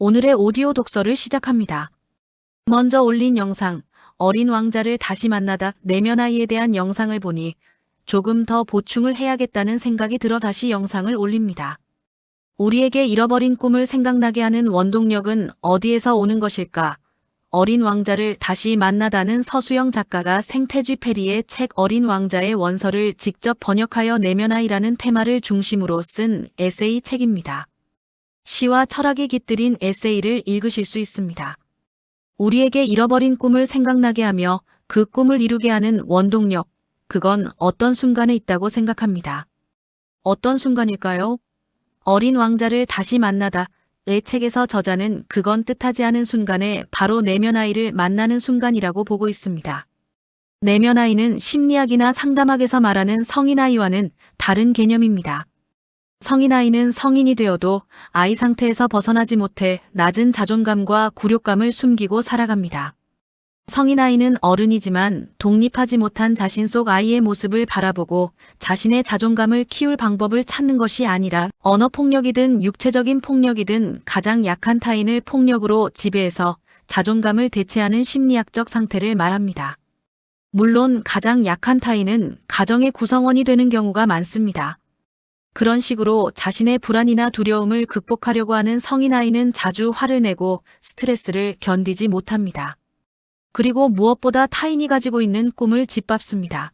오늘의 오디오 독서를 시작합니다. 먼저 올린 영상, 어린 왕자를 다시 만나다 내면 아이에 대한 영상을 보니 조금 더 보충을 해야겠다는 생각이 들어 다시 영상을 올립니다. 우리에게 잃어버린 꿈을 생각나게 하는 원동력은 어디에서 오는 것일까? 어린 왕자를 다시 만나다는 서수영 작가가 생태쥐 페리의 책 어린 왕자의 원서를 직접 번역하여 내면 아이라는 테마를 중심으로 쓴 에세이 책입니다. 시와 철학이 깃들인 에세이를 읽으실 수 있습니다. 우리에게 잃어버린 꿈을 생각나게 하며 그 꿈을 이루게 하는 원동력, 그건 어떤 순간에 있다고 생각합니다. 어떤 순간일까요? 어린 왕자를 다시 만나다 의 책에서 저자는 그건 뜻하지 않은 순간에 바로 내면 아이를 만나는 순간이라고 보고 있습니다. 내면 아이는 심리학이나 상담학에서 말하는 성인 아이와는 다른 개념입니다. 성인 아이는 성인이 되어도 아이 상태에서 벗어나지 못해 낮은 자존감과 굴욕감을 숨기고 살아갑니다. 성인 아이는 어른이지만 독립하지 못한 자신 속 아이의 모습을 바라보고 자신의 자존감을 키울 방법을 찾는 것이 아니라 언어폭력이든 육체적인 폭력이든 가장 약한 타인을 폭력으로 지배해서 자존감을 대체하는 심리학적 상태를 말합니다. 물론 가장 약한 타인은 가정의 구성원이 되는 경우가 많습니다. 그런 식으로 자신의 불안이나 두려움을 극복하려고 하는 성인 아이는 자주 화를 내고 스트레스를 견디지 못합니다. 그리고 무엇보다 타인이 가지고 있는 꿈을 짓밟습니다.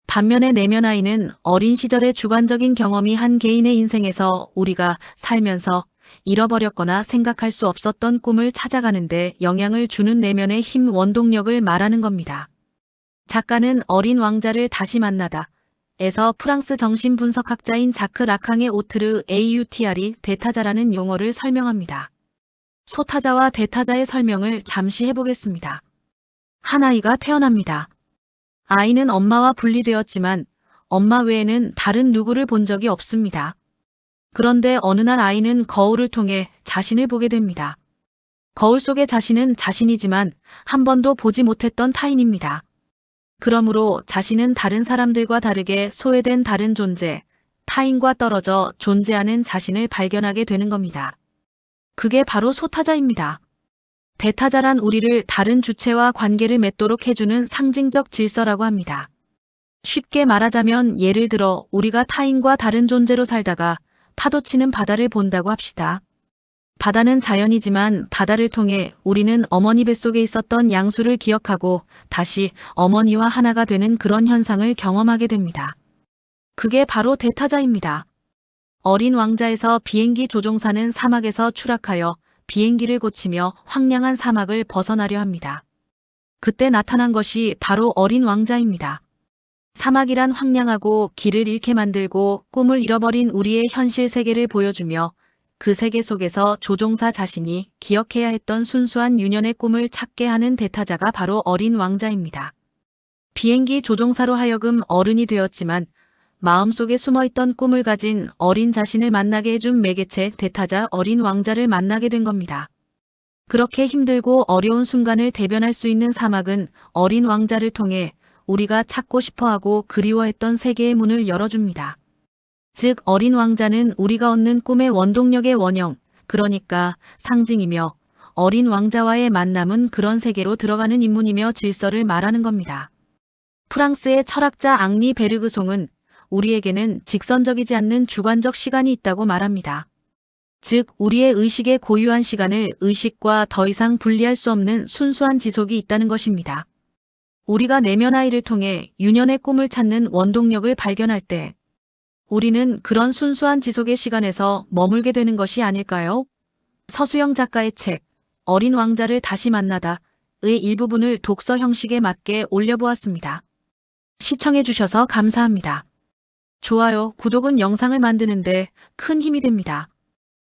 반면에 내면 아이는 어린 시절의 주관적인 경험이 한 개인의 인생에서 우리가 살면서 잃어버렸거나 생각할 수 없었던 꿈을 찾아가는데 영향을 주는 내면의 힘 원동력을 말하는 겁니다. 작가는 어린 왕자를 다시 만나다 에서 프랑스 정신분석학자인 자크 라캉의 오트르 AUTR이 대타자라는 용어를 설명합니다. 소타자와 대타자의 설명을 잠시 해보겠습니다. 한 아이가 태어납니다. 아이는 엄마와 분리되었지만 엄마 외에는 다른 누구를 본 적이 없습니다. 그런데 어느 날 아이는 거울을 통해 자신을 보게 됩니다. 거울 속의 자신은 자신이지만 한 번도 보지 못했던 타인입니다. 그러므로 자신은 다른 사람들과 다르게 소외된 다른 존재, 타인과 떨어져 존재하는 자신을 발견하게 되는 겁니다. 그게 바로 소타자입니다. 대타자란 우리를 다른 주체와 관계를 맺도록 해주는 상징적 질서라고 합니다. 쉽게 말하자면 예를 들어 우리가 타인과 다른 존재로 살다가 파도치는 바다를 본다고 합시다. 바다는 자연이지만 바다를 통해 우리는 어머니 뱃속에 있었던 양수를 기억하고 다시 어머니와 하나가 되는 그런 현상을 경험하게 됩니다. 그게 바로 대타자입니다. 어린 왕자에서 비행기 조종사는 사막에서 추락하여 비행기를 고치며 황량한 사막을 벗어나려 합니다. 그때 나타난 것이 바로 어린 왕자입니다. 사막이란 황량하고 길을 잃게 만들고 꿈을 잃어버린 우리의 현실 세계를 보여주며 그 세계 속에서 조종사 자신이 기억해야 했던 순수한 유년의 꿈을 찾게 하는 대타자가 바로 어린 왕자입니다. 비행기 조종사로 하여금 어른이 되었지만 마음속에 숨어있던 꿈을 가진 어린 자신을 만나게 해준 매개체 대타자 어린 왕자를 만나게 된 겁니다. 그렇게 힘들고 어려운 순간을 대변할 수 있는 사막은 어린 왕자를 통해 우리가 찾고 싶어하고 그리워했던 세계의 문을 열어줍니다. 즉 어린 왕자는 우리가 얻는 꿈의 원동력의 원형, 그러니까 상징이며 어린 왕자와의 만남은 그런 세계로 들어가는 입문이며 질서를 말하는 겁니다. 프랑스의 철학자 앙리 베르그송은 우리에게는 직선적이지 않는 주관적 시간이 있다고 말합니다. 즉 우리의 의식의 고유한 시간을 의식과 더 이상 분리할 수 없는 순수한 지속이 있다는 것입니다. 우리가 내면 아이를 통해 유년의 꿈을 찾는 원동력을 발견할 때 우리는 그런 순수한 지속의 시간에서 머물게 되는 것이 아닐까요? 서수영 작가의 책 어린 왕자를 다시 만나다의 일부분을 독서 형식에 맞게 올려보았습니다. 시청해주셔서 감사합니다. 좋아요, 구독은 영상을 만드는데 큰 힘이 됩니다.